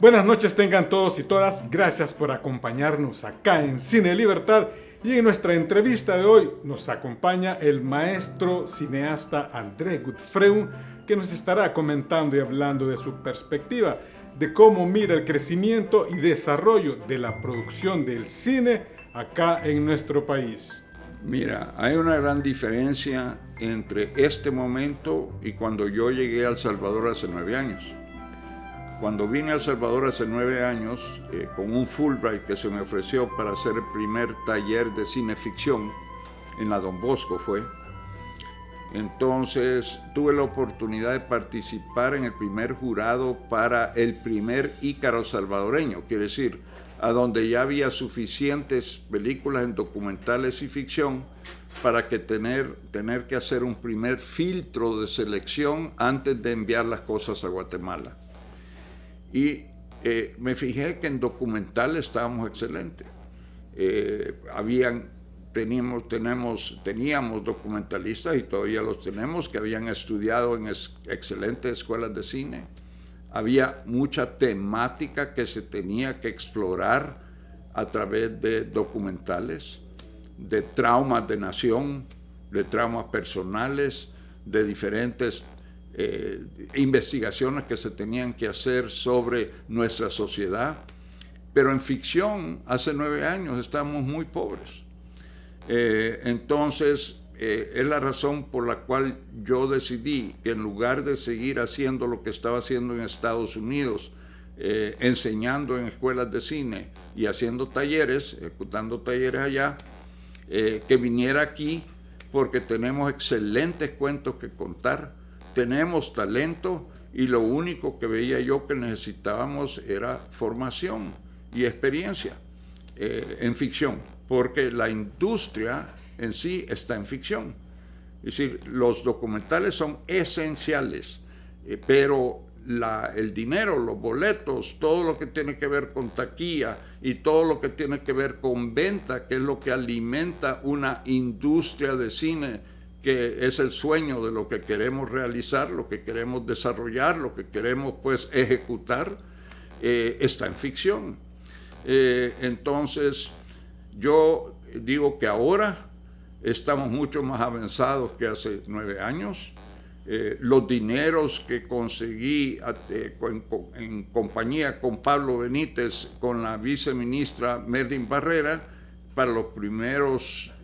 Buenas noches tengan todos y todas, gracias por acompañarnos acá en Cine Libertad y en nuestra entrevista de hoy nos acompaña el maestro cineasta André Gutfreund, que nos estará comentando y hablando de su perspectiva, de cómo mira el crecimiento y desarrollo de la producción del cine acá en nuestro país. Mira, hay una gran diferencia entre este momento y cuando yo llegué a El Salvador hace 9 años. Cuando vine a El Salvador hace 9 años, con un Fulbright que se me ofreció para hacer el primer taller de cineficción, en la Don Bosco fue, entonces tuve la oportunidad de participar en el primer jurado para el primer Ícaro salvadoreño, quiere decir, a donde ya había suficientes películas en documentales y ficción para que tener que hacer un primer filtro de selección antes de enviar las cosas a Guatemala. Y me fijé que en documentales estábamos excelentes. Teníamos documentalistas, y todavía los tenemos, que habían estudiado en excelentes escuelas de cine. Había mucha temática que se tenía que explorar a través de documentales, de traumas de nación, de traumas personales, de diferentes investigaciones que se tenían que hacer sobre nuestra sociedad. Pero en ficción, hace 9 años, estábamos muy pobres. Entonces, es la razón por la cual yo decidí que en lugar de seguir haciendo lo que estaba haciendo en Estados Unidos, enseñando en escuelas de cine y haciendo talleres, ejecutando talleres allá, que viniera aquí porque tenemos excelentes cuentos que contar, tenemos talento y lo único que veía yo que necesitábamos era formación y experiencia en ficción, porque la industria en sí está en ficción. Es decir, los documentales son esenciales, pero el dinero, los boletos, todo lo que tiene que ver con taquilla y todo lo que tiene que ver con venta, que es lo que alimenta una industria de cine, que es el sueño de lo que queremos realizar, lo que queremos desarrollar, lo que queremos pues ejecutar, está en ficción. Entonces, yo digo que ahora estamos mucho más avanzados que hace 9 años. Los dineros que conseguí en compañía con Pablo Benítez, con la viceministra Merlin Barrera, para los primeros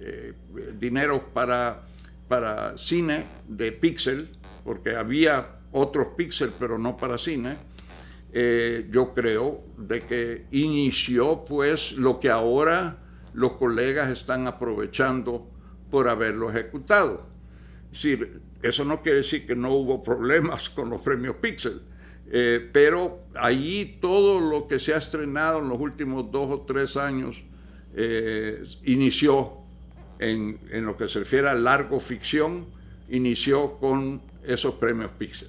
dineros para cine de Pixel, porque había otros Pixel, pero no para cine. Yo creo de que inició pues lo que ahora los colegas están aprovechando por haberlo ejecutado. Es decir, eso no quiere decir que no hubo problemas con los premios Pixel, pero allí todo lo que se ha estrenado en los últimos 2 o 3 años inició en lo que se refiere a largo ficción, inició con esos premios Pixel.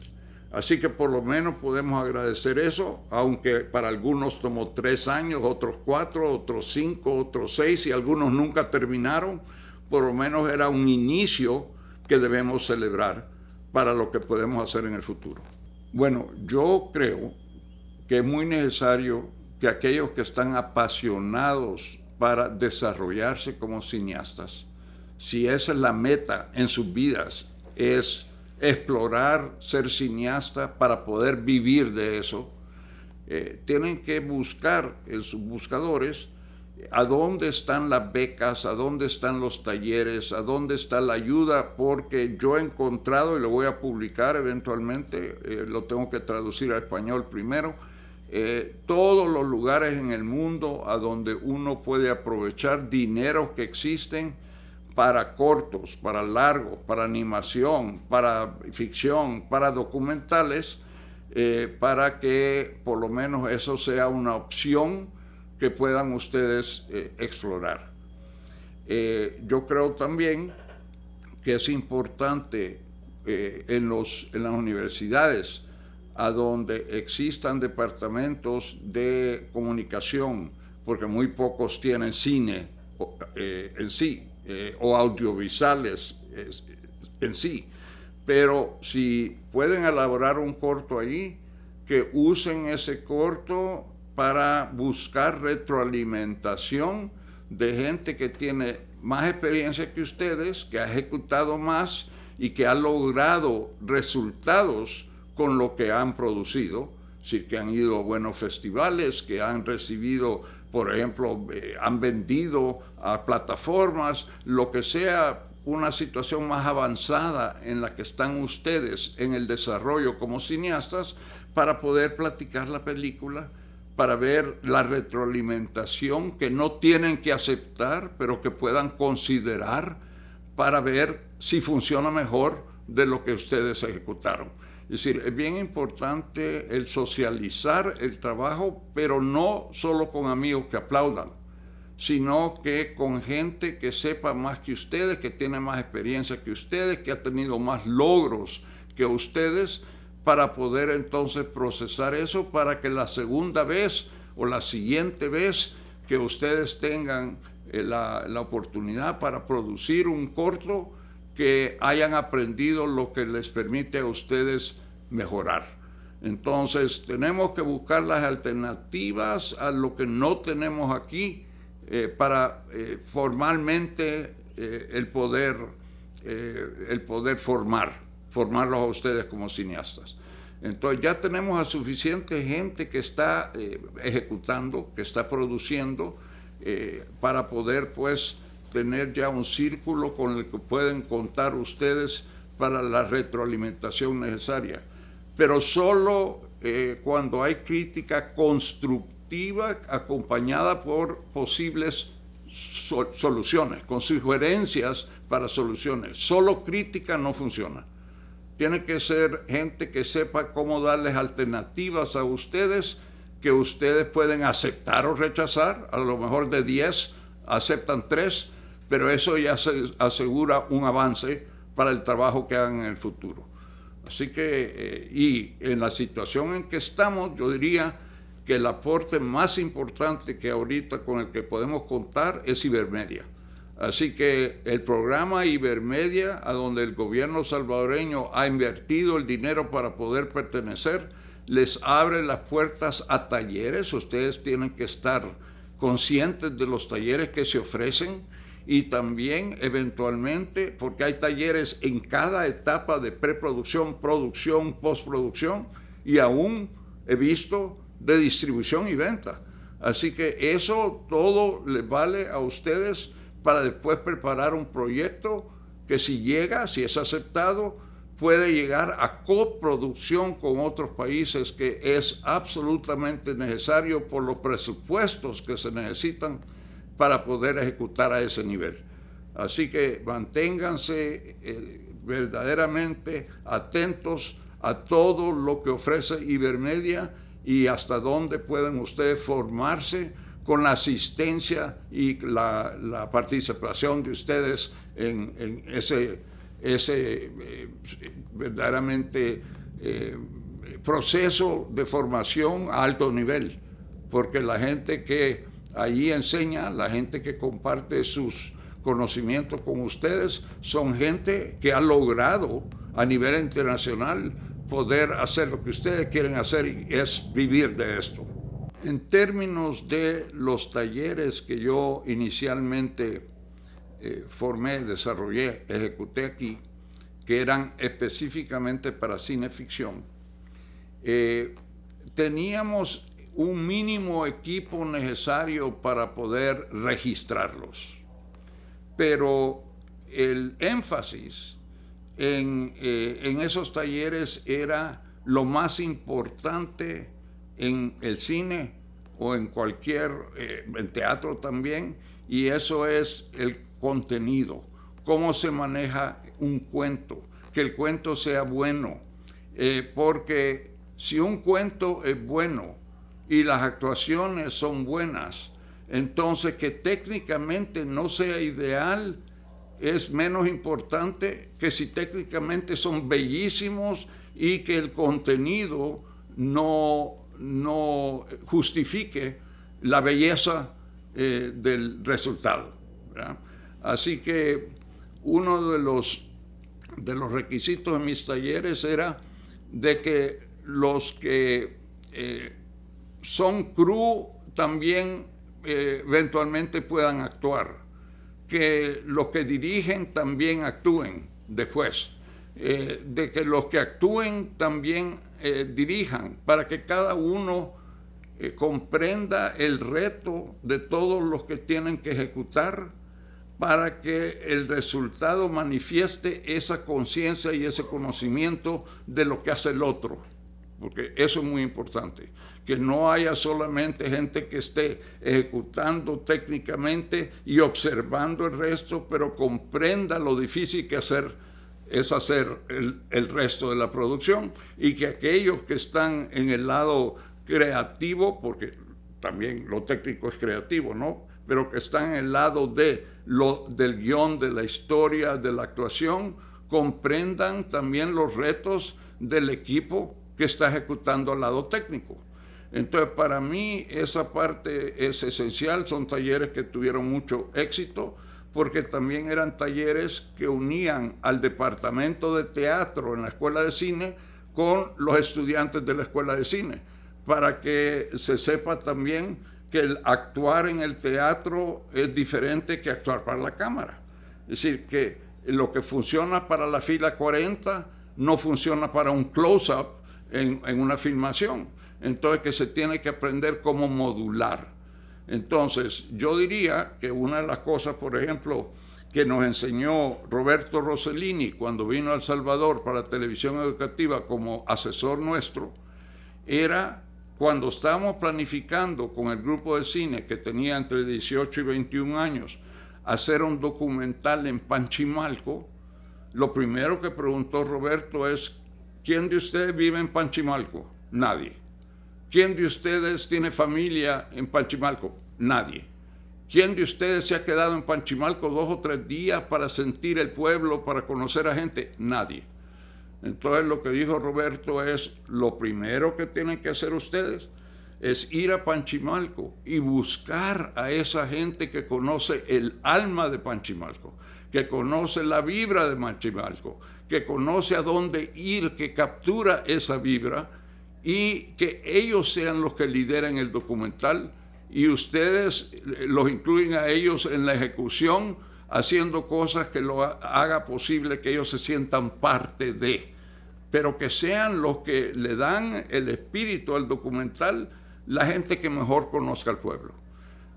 Así que por lo menos podemos agradecer eso, aunque para algunos tomó 3 años, otros 4, otros 5, otros 6, y algunos nunca terminaron. Por lo menos era un inicio que debemos celebrar para lo que podemos hacer en el futuro. Bueno, yo creo que es muy necesario que aquellos que están apasionados para desarrollarse como cineastas, si esa es la meta en sus vidas, es explorar ser cineasta para poder vivir de eso, tienen que buscar en sus buscadores a dónde están las becas, a dónde están los talleres, a dónde está la ayuda, porque yo he encontrado, y lo voy a publicar eventualmente, lo tengo que traducir al español primero, todos los lugares en el mundo a donde uno puede aprovechar dineros que existen para cortos, para largos, para animación, para ficción, para documentales, para que por lo menos eso sea una opción que puedan ustedes explorar. Yo creo también que es importante en las universidades a donde existan departamentos de comunicación, porque muy pocos tienen cine en sí, o audiovisuales en sí, pero si pueden elaborar un corto allí, que usen ese corto para buscar retroalimentación de gente que tiene más experiencia que ustedes, que ha ejecutado más y que ha logrado resultados con lo que han producido. Sí, que han ido a buenos festivales, que han recibido, por ejemplo, han vendido a plataformas, lo que sea, una situación más avanzada en la que están ustedes en el desarrollo como cineastas, para poder platicar la película, para ver la retroalimentación que no tienen que aceptar, pero que puedan considerar para ver si funciona mejor de lo que ustedes ejecutaron. Es decir, es bien importante el socializar el trabajo, pero no solo con amigos que aplaudan, sino que con gente que sepa más que ustedes, que tiene más experiencia que ustedes, que ha tenido más logros que ustedes, para poder entonces procesar eso, para que la segunda vez o la siguiente vez que ustedes tengan la oportunidad para producir un corto, que hayan aprendido lo que les permite a ustedes mejorar. Entonces tenemos que buscar las alternativas a lo que no tenemos aquí, para formalmente el poder formarlos a ustedes como cineastas. Entonces ya tenemos a suficiente gente que está ejecutando, que está produciendo, para poder pues tener ya un círculo con el que pueden contar ustedes para la retroalimentación necesaria. Pero solo cuando hay crítica constructiva acompañada por posibles soluciones, con sugerencias para soluciones. Solo crítica no funciona. Tiene que ser gente que sepa cómo darles alternativas a ustedes, que ustedes pueden aceptar o rechazar. A lo mejor de 10 aceptan 3, pero eso ya se asegura un avance para el trabajo que hagan en el futuro. Así que, y en la situación en que estamos, yo diría que el aporte más importante que ahorita con el que podemos contar es Ibermedia. Así que el programa Ibermedia, a donde el gobierno salvadoreño ha invertido el dinero para poder pertenecer, les abre las puertas a talleres. Ustedes tienen que estar conscientes de los talleres que se ofrecen, y también eventualmente, porque hay talleres en cada etapa de preproducción, producción, postproducción, y aún he visto de distribución y venta. Así que eso todo les vale a ustedes para después preparar un proyecto que, si llega, si es aceptado, puede llegar a coproducción con otros países, que es absolutamente necesario por los presupuestos que se necesitan para poder ejecutar a ese nivel. Así que manténganse verdaderamente atentos a todo lo que ofrece Ibermedia y hasta dónde pueden ustedes formarse con la asistencia y la participación de ustedes en ese verdaderamente proceso de formación a alto nivel, porque la gente que allí enseña, la gente que comparte sus conocimientos con ustedes, son gente que ha logrado a nivel internacional poder hacer lo que ustedes quieren hacer, y es vivir de esto. En términos de los talleres que yo inicialmente formé, desarrollé, ejecuté aquí, que eran específicamente para cineficción, teníamos un mínimo equipo necesario para poder registrarlos. Pero el énfasis en esos talleres era lo más importante en el cine o en cualquier, en teatro también, y eso es el contenido, cómo se maneja un cuento, que el cuento sea bueno, porque si un cuento es bueno y las actuaciones son buenas, entonces que técnicamente no sea ideal es menos importante que si técnicamente son bellísimos y que el contenido no justifique la belleza del resultado, ¿verdad? Así que uno de los requisitos de mis talleres era de que los que son crew también eventualmente puedan actuar, que los que dirigen también actúen después, de que los que actúen también dirijan, para que cada uno comprenda el reto de todos los que tienen que ejecutar, para que el resultado manifieste esa conciencia y ese conocimiento de lo que hace el otro, porque eso es muy importante, que no haya solamente gente que esté ejecutando técnicamente y observando el resto, pero comprenda lo difícil que es hacer el resto de la producción, y que aquellos que están en el lado creativo, porque también lo técnico es creativo, ¿no?, pero que están en el lado del guión, de la historia, de la actuación, comprendan también los retos del equipo que está ejecutando al lado técnico. Entonces, para mí, esa parte es esencial. Son talleres que tuvieron mucho éxito, porque también eran talleres que unían al departamento de teatro en la escuela de cine con los estudiantes de la escuela de cine, para que se sepa también que el actuar en el teatro es diferente que actuar para la cámara. Es decir, que lo que funciona para la fila 40 no funciona para un close-up en una filmación. Entonces, que se tiene que aprender cómo modular. Entonces, yo diría que una de las cosas, por ejemplo, que nos enseñó Roberto Rossellini cuando vino a El Salvador para Televisión Educativa como asesor nuestro, era cuando estábamos planificando con el grupo de cine que tenía entre 18 y 21 años hacer un documental en Panchimalco, lo primero que preguntó Roberto es: ¿quién de ustedes vive en Panchimalco? Nadie. ¿Quién de ustedes tiene familia en Panchimalco? Nadie. ¿Quién de ustedes se ha quedado en Panchimalco 2 o 3 días para sentir el pueblo, para conocer a gente? Nadie. Entonces, lo que dijo Roberto es: lo primero que tienen que hacer ustedes es ir a Panchimalco y buscar a esa gente que conoce el alma de Panchimalco, que conoce la vibra de Panchimalco, que conoce a dónde ir, que captura esa vibra, y que ellos sean los que lideren el documental, y ustedes los incluyen a ellos en la ejecución, haciendo cosas que lo haga posible que ellos se sientan parte de, pero que sean los que le dan el espíritu al documental, la gente que mejor conozca al pueblo.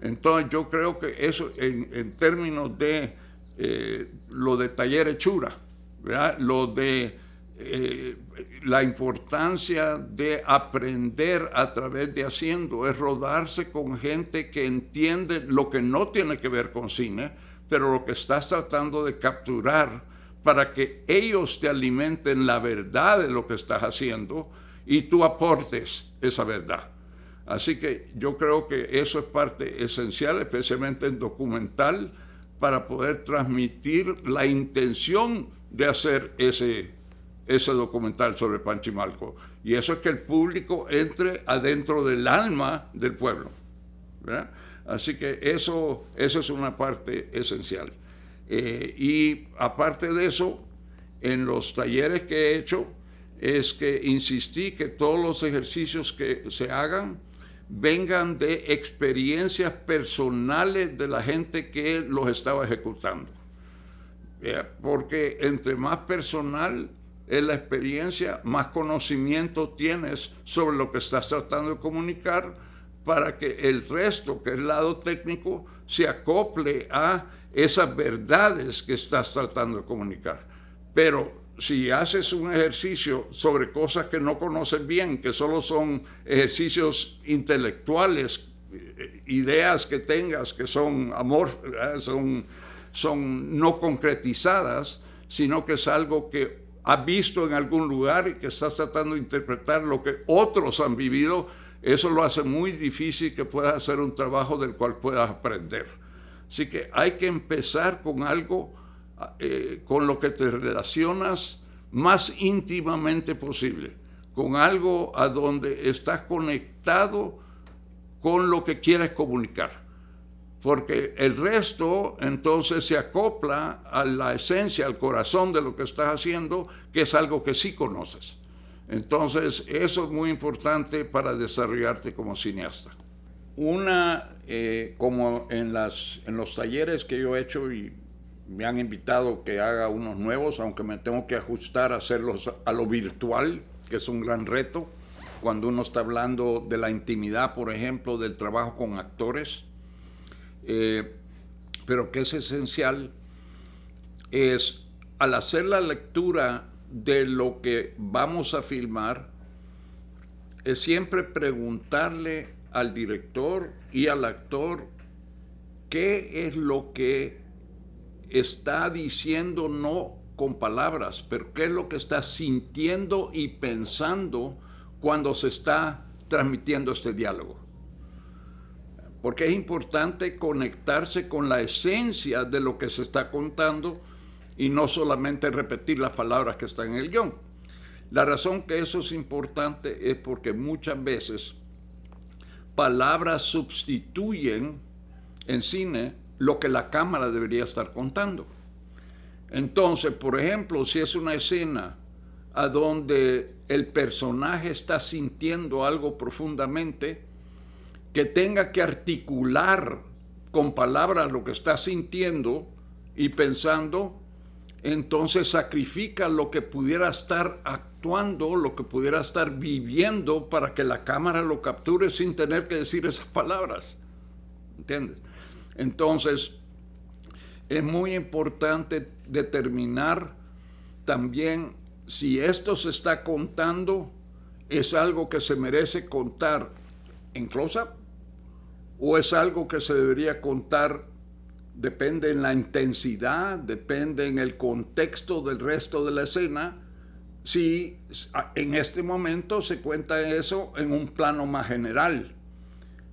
Entonces, yo creo que eso, en términos de lo de taller hechura, ¿verdad?, lo de la importancia de aprender a través de haciendo, es rodarse con gente que entiende lo que no tiene que ver con cine, pero lo que estás tratando de capturar, para que ellos te alimenten la verdad de lo que estás haciendo y tú aportes esa verdad. Así que yo creo que eso es parte esencial, especialmente en documental, para poder transmitir la intención de hacer ese documental sobre Panchimalco. Y eso es que el público entre adentro del alma del pueblo, ¿verdad? Así que eso es una parte esencial. Y aparte de eso, en los talleres que he hecho, es que insistí que todos los ejercicios que se hagan vengan de experiencias personales de la gente que los estaba ejecutando. Porque entre más personal es la experiencia, más conocimiento tienes sobre lo que estás tratando de comunicar, para que el resto, que es el lado técnico, se acople a esas verdades que estás tratando de comunicar. Pero si haces un ejercicio sobre cosas que no conoces bien, que solo son ejercicios intelectuales, ideas que tengas que son son no concretizadas, sino que es algo que has visto en algún lugar y que estás tratando de interpretar lo que otros han vivido, eso lo hace muy difícil que puedas hacer un trabajo del cual puedas aprender. Así que hay que empezar con algo con lo que te relacionas más íntimamente posible, con algo a donde estás conectado con lo que quieres comunicar. Porque el resto entonces se acopla a la esencia, al corazón de lo que estás haciendo, que es algo que sí conoces. Entonces, eso es muy importante para desarrollarte como cineasta. Como en los talleres que yo he hecho y me han invitado que haga unos nuevos, aunque me tengo que ajustar a hacerlos a lo virtual, que es un gran reto, cuando uno está hablando de la intimidad, por ejemplo, del trabajo con actores, pero que es esencial, es al hacer la lectura de lo que vamos a filmar, es siempre preguntarle al director y al actor qué es lo que está diciendo, no con palabras, pero qué es lo que está sintiendo y pensando cuando se está transmitiendo este diálogo. Porque es importante conectarse con la esencia de lo que se está contando y no solamente repetir las palabras que están en el guión. La razón que eso es importante es porque muchas veces palabras sustituyen en cine lo que la cámara debería estar contando. Entonces, por ejemplo, si es una escena a donde el personaje está sintiendo algo profundamente, que tenga que articular con palabras lo que está sintiendo y pensando, entonces sacrifica lo que pudiera estar actuando, lo que pudiera estar viviendo para que la cámara lo capture sin tener que decir esas palabras. ¿Entiendes? Entonces, es muy importante determinar también si esto se está contando, es algo que se merece contar en close-up o es algo que se debería contar. Depende en la intensidad, depende en el contexto del resto de la escena, si en este momento se cuenta eso en un plano más general,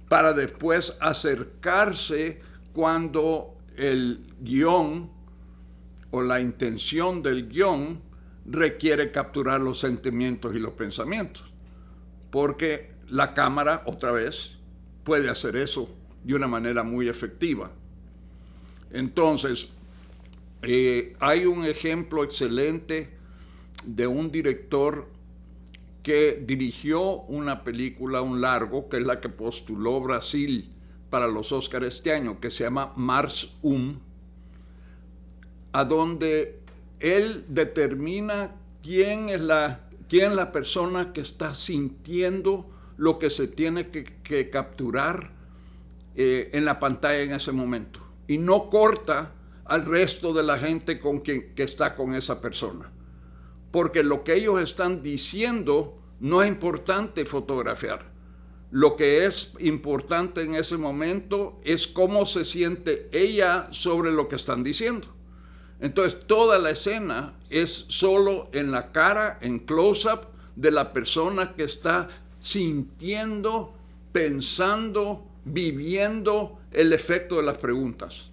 para después acercarse cuando el guión o la intención del guión requiere capturar los sentimientos y los pensamientos, porque la cámara, otra vez, puede hacer eso de una manera muy efectiva. Entonces, hay un ejemplo excelente de un director que dirigió una película, un largo, que es la que postuló Brasil para los Óscar este año, que se llama Mars a donde él determina quién es la persona que está sintiendo lo que se tiene que capturar en la pantalla en ese momento. Y no corta al resto de la gente que está con esa persona. Porque lo que ellos están diciendo no es importante fotografiar. Lo que es importante en ese momento es cómo se siente ella sobre lo que están diciendo. Entonces, toda la escena es solo en la cara, en close-up, de la persona que está sintiendo, pensando, viviendo el efecto de las preguntas.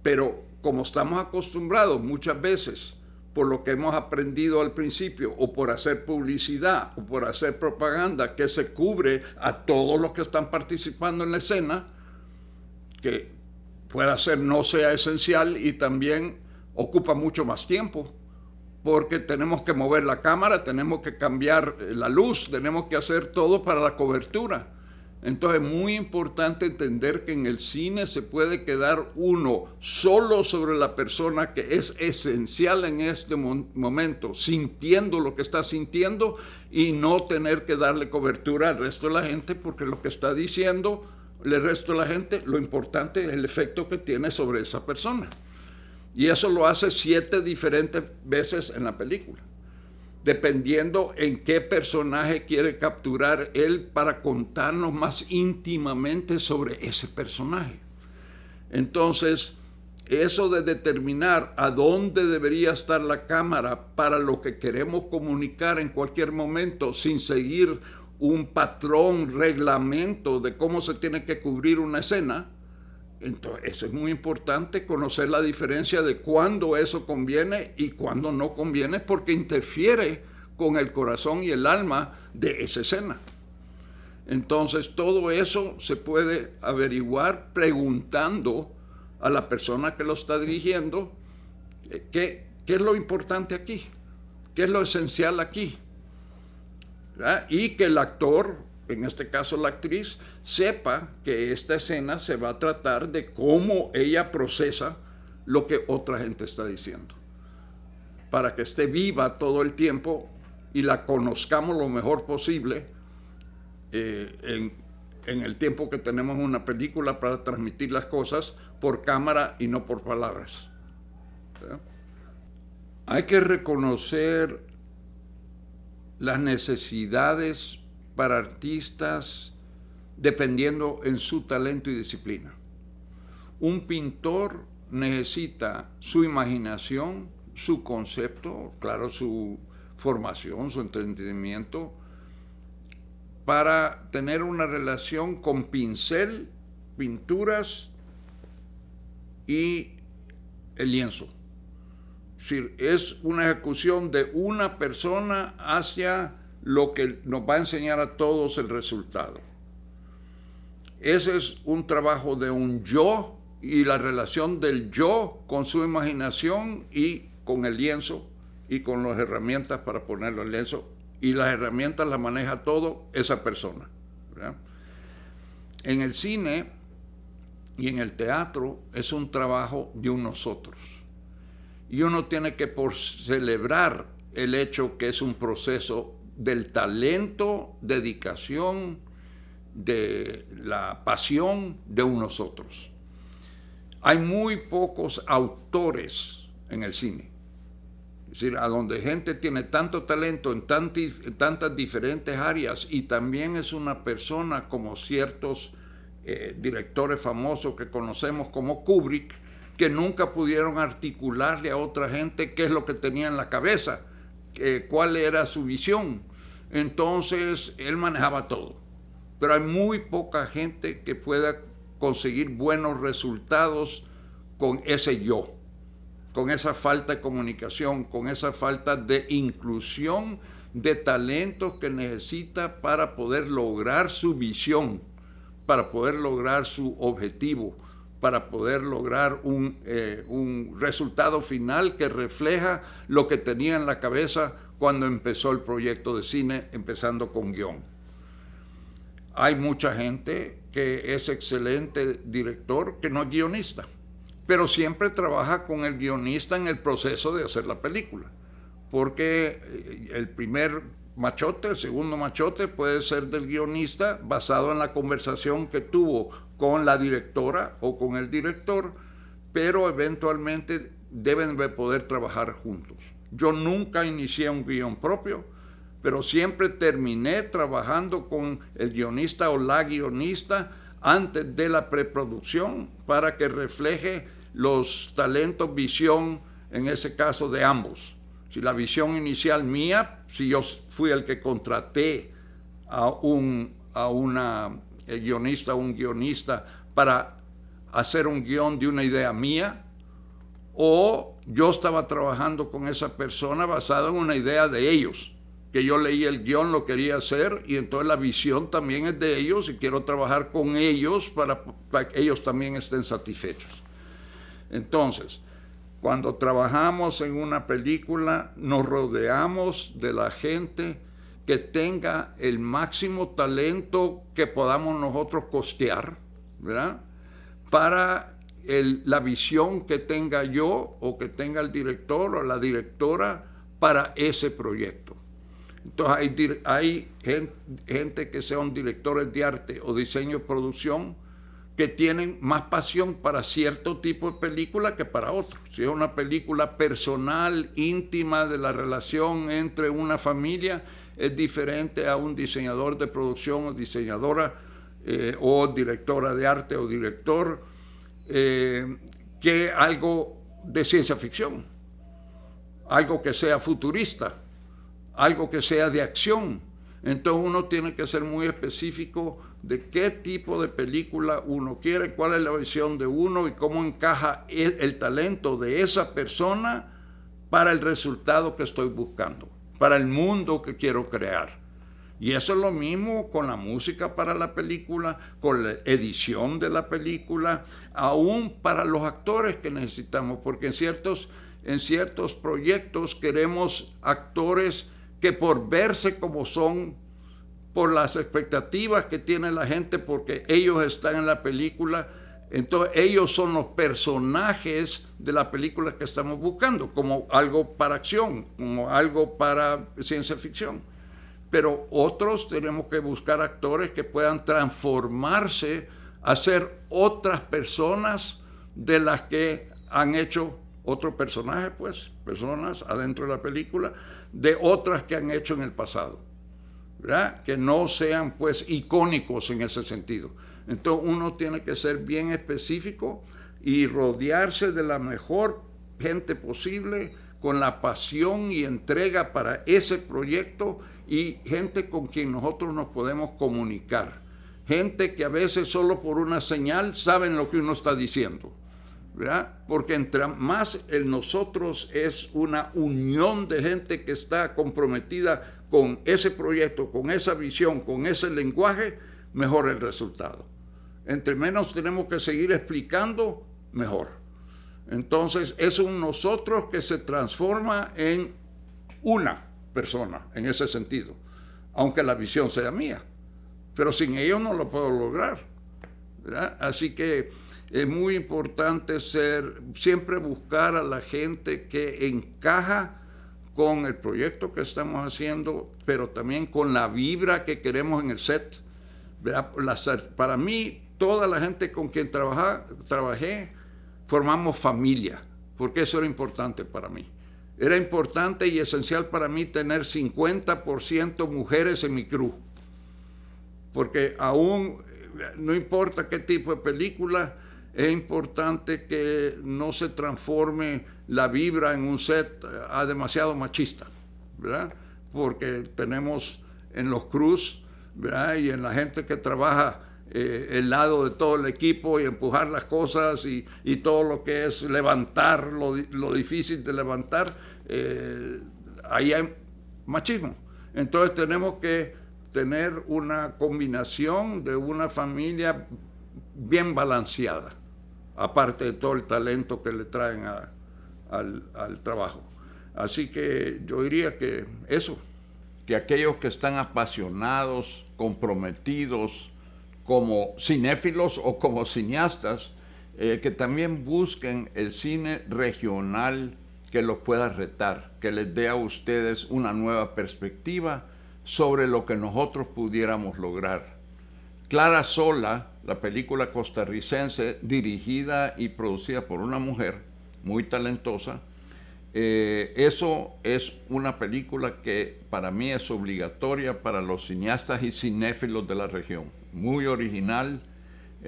Pero como estamos acostumbrados muchas veces, por lo que hemos aprendido al principio, o por hacer publicidad, o por hacer propaganda, que se cubre a todos los que están participando en la escena, que pueda ser no sea esencial y también ocupa mucho más tiempo, porque tenemos que mover la cámara, tenemos que cambiar la luz, tenemos que hacer todo para la cobertura. Entonces es muy importante entender que en el cine se puede quedar uno solo sobre la persona que es esencial en este momento, sintiendo lo que está sintiendo y no tener que darle cobertura al resto de la gente, porque lo que está diciendo el resto de la gente, lo importante es el efecto que tiene sobre esa persona. Y eso lo hace 7 diferentes veces en la película, dependiendo en qué personaje quiere capturar él para contarnos más íntimamente sobre ese personaje. Entonces, eso de determinar a dónde debería estar la cámara para lo que queremos comunicar en cualquier momento, sin seguir un patrón, reglamento de cómo se tiene que cubrir una escena, entonces eso es muy importante, conocer la diferencia de cuándo eso conviene y cuándo no conviene, porque interfiere con el corazón y el alma de esa escena. Entonces todo eso se puede averiguar preguntando a la persona que lo está dirigiendo qué es lo importante aquí, qué es lo esencial aquí. ¿verdad? Y que el actor, en este caso la actriz, sepa que esta escena se va a tratar de cómo ella procesa lo que otra gente está diciendo, para que esté viva todo el tiempo y la conozcamos lo mejor posible en el tiempo que tenemos una película para transmitir las cosas por cámara y no por palabras. ¿Sí? Hay que reconocer las necesidades para artistas dependiendo en su talento y disciplina. Un pintor necesita su imaginación, su concepto, claro, su formación, su entendimiento, para tener una relación con pincel, pinturas y el lienzo. Es decir, es una ejecución de una persona hacia lo que nos va a enseñar a todos el resultado. Ese es un trabajo de un yo y la relación del yo con su imaginación y con el lienzo y con las herramientas para ponerlo en el lienzo. Y las herramientas las maneja todo esa persona, ¿verdad? En el cine y en el teatro es un trabajo de un nosotros. Y uno tiene que celebrar el hecho que es un proceso del talento, dedicación, de la pasión de un nosotros. Hay muy pocos autores en el cine. Es decir, a donde gente tiene tanto talento en tantas diferentes áreas y también es una persona como ciertos directores famosos que conocemos como Kubrick, que nunca pudieron articularle a otra gente qué es lo que tenía en la cabeza, cuál era su visión. Entonces, él manejaba todo. Pero hay muy poca gente que pueda conseguir buenos resultados con ese yo, con esa falta de comunicación, con esa falta de inclusión de talentos que necesita para poder lograr su visión, para poder lograr su objetivo, para poder lograr un resultado final que refleja lo que tenía en la cabeza cuando empezó el proyecto de cine, empezando con guión. Hay mucha gente que es excelente director que no es guionista, pero siempre trabaja con el guionista en el proceso de hacer la película, porque el primer machote, el segundo machote puede ser del guionista basado en la conversación que tuvo con la directora o con el director, pero eventualmente deben de poder trabajar juntos. Yo nunca inicié un guión propio, pero siempre terminé trabajando con el guionista o la guionista antes de la preproducción para que refleje los talentos, visión, en ese caso de ambos. Si la visión inicial mía, si yo fui el que contraté a una guionista o un guionista para hacer un guión de una idea mía, o yo estaba trabajando con esa persona basado en una idea de ellos, que yo leí el guión, lo quería hacer, y entonces la visión también es de ellos y quiero trabajar con ellos para que ellos también estén satisfechos. Entonces, cuando trabajamos en una película, nos rodeamos de la gente que tenga el máximo talento que podamos nosotros costear, ¿verdad? Para la visión que tenga yo o que tenga el director o la directora para ese proyecto. Entonces hay gente que sean directores de arte o diseño de producción que tienen más pasión para cierto tipo de película que para otro. Si es una película personal, íntima, de la relación entre una familia, es diferente a un diseñador de producción o diseñadora o directora de arte o director que algo de ciencia ficción, algo que sea futurista, algo que sea de acción. Entonces uno tiene que ser muy específico de qué tipo de película uno quiere, cuál es la visión de uno y cómo encaja el talento de esa persona para el resultado que estoy buscando, para el mundo que quiero crear. Y eso es lo mismo con la música para la película, con la edición de la película, aún para los actores que necesitamos, porque en ciertos proyectos queremos actores que por verse como son, por las expectativas que tiene la gente, porque ellos están en la película, entonces ellos son los personajes de la película que estamos buscando, como algo para acción, como algo para ciencia ficción. Pero otros tenemos que buscar actores que puedan transformarse a ser otras personas de las que han hecho otros personajes, pues, personas adentro de la película, de otras que han hecho en el pasado, ¿verdad? Que no sean, pues, icónicos en ese sentido. Entonces uno tiene que ser bien específico y rodearse de la mejor gente posible, con la pasión y entrega para ese proyecto, y gente con quien nosotros nos podemos comunicar. Gente que a veces solo por una señal saben lo que uno está diciendo, ¿verdad? Porque entre más el nosotros es una unión de gente que está comprometida con ese proyecto, con esa visión, con ese lenguaje, mejor el resultado. Entre menos tenemos que seguir explicando, mejor. Entonces es un nosotros que se transforma en una persona en ese sentido, aunque la visión sea mía, pero sin ellos no lo puedo lograr, ¿verdad? Así que es muy importante siempre buscar a la gente que encaja con el proyecto que estamos haciendo, pero también con la vibra que queremos en el set, ¿verdad? Para mí, toda la gente con quien trabajé, formamos familia, porque eso era importante para mí. Era importante y esencial para mí tener 50% mujeres en mi crew, porque aún no importa qué tipo de película, es importante que no se transforme la vibra en un set a demasiado machista, ¿verdad? Porque tenemos en los crews, ¿verdad? Y en la gente que trabaja el lado de todo el equipo y empujar las cosas y todo lo que es levantar, lo difícil de levantar, ahí hay machismo. Entonces tenemos que tener una combinación de una familia bien balanceada, aparte de todo el talento que le traen al trabajo. Así que yo diría que eso. Que aquellos que están apasionados, comprometidos, como cinéfilos o como cineastas, que también busquen el cine regional que los pueda retar, que les dé a ustedes una nueva perspectiva sobre lo que nosotros pudiéramos lograr. Clara Sola, la película costarricense dirigida y producida por una mujer muy talentosa, eso es una película que para mí es obligatoria para los cineastas y cinéfilos de la región. Muy original,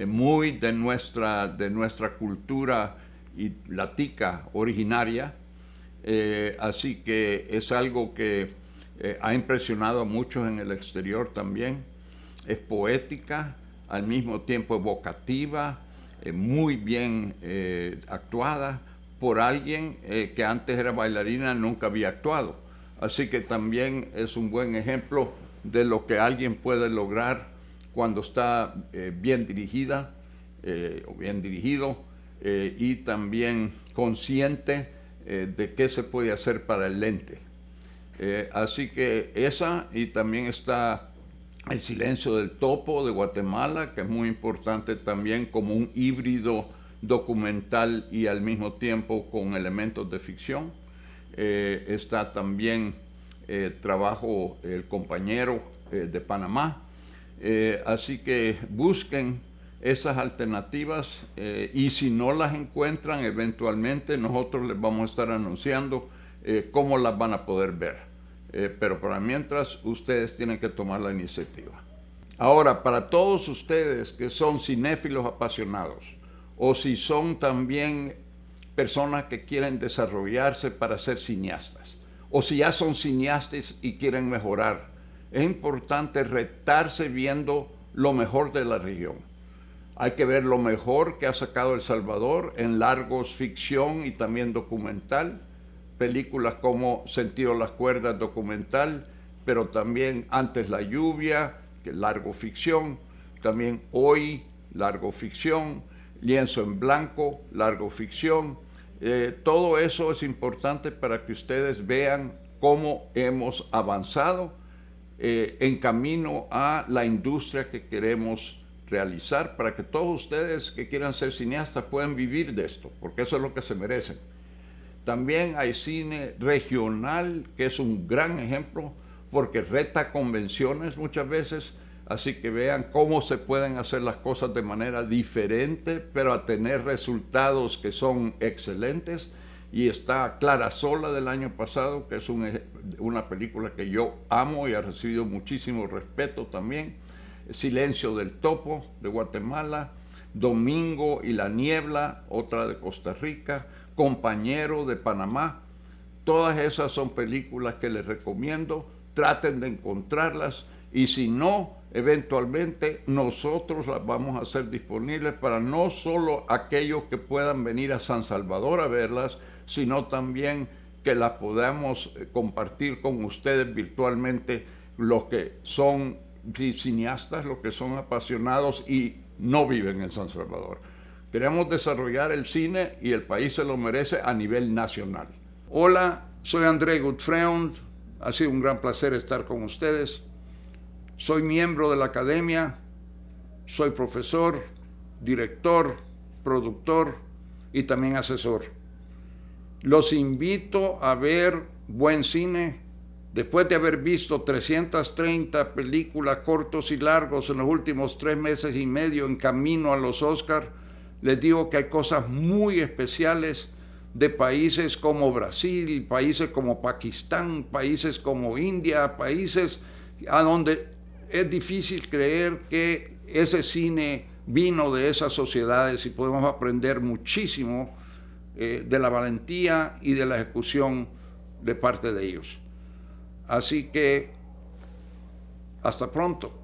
muy de nuestra cultura y latica originaria, así que es algo que ha impresionado a muchos en el exterior también. Es poética, al mismo tiempo evocativa, muy bien actuada por alguien que antes era bailarina y nunca había actuado. Así que también es un buen ejemplo de lo que alguien puede lograr cuando está bien dirigida o bien dirigido y también consciente de qué se puede hacer para el lente. Así que esa, y también está El silencio del topo de Guatemala, que es muy importante también como un híbrido documental y al mismo tiempo con elementos de ficción. Está también trabajo El compañero de Panamá. Así que busquen esas alternativas y si no las encuentran, eventualmente nosotros les vamos a estar anunciando cómo las van a poder ver. Pero para mientras, ustedes tienen que tomar la iniciativa. Ahora, para todos ustedes que son cinéfilos apasionados, o si son también personas que quieren desarrollarse para ser cineastas, o si ya son cineastas y quieren mejorar, es importante retarse viendo lo mejor de la región. Hay que ver lo mejor que ha sacado El Salvador en largos ficción y también documental, películas como Sentido las cuerdas documental, pero también Antes la lluvia, que es largo ficción, también Hoy, largo ficción, Lienzo en blanco, largo ficción. Todo eso es importante para que ustedes vean cómo hemos avanzado en camino a la industria que queremos realizar, para que todos ustedes que quieran ser cineastas puedan vivir de esto, porque eso es lo que se merecen. También hay cine regional, que es un gran ejemplo, porque reta convenciones muchas veces, así que vean cómo se pueden hacer las cosas de manera diferente, pero a tener resultados que son excelentes. Y está Clara Sola del año pasado, que es una película que yo amo y ha recibido muchísimo respeto también. Silencio del Topo de Guatemala, Domingo y la Niebla, otra de Costa Rica, Compañero de Panamá. Todas esas son películas que les recomiendo, traten de encontrarlas y si no, eventualmente nosotros las vamos a hacer disponibles para no solo aquellos que puedan venir a San Salvador a verlas, sino también que las podamos compartir con ustedes virtualmente, los que son cineastas, los que son apasionados y no viven en San Salvador. Queremos desarrollar el cine y el país se lo merece a nivel nacional. Hola, soy André Gutfreund, ha sido un gran placer estar con ustedes. Soy miembro de la academia, soy profesor, director, productor y también asesor. Los invito a ver buen cine. Después de haber visto 330 películas cortos y largos en los últimos 3 meses y medio en camino a los Oscars, les digo que hay cosas muy especiales de países como Brasil, países como Pakistán, países como India, países a donde es difícil creer que ese cine vino de esas sociedades y podemos aprender muchísimo de la valentía y de la ejecución de parte de ellos. Así que hasta pronto.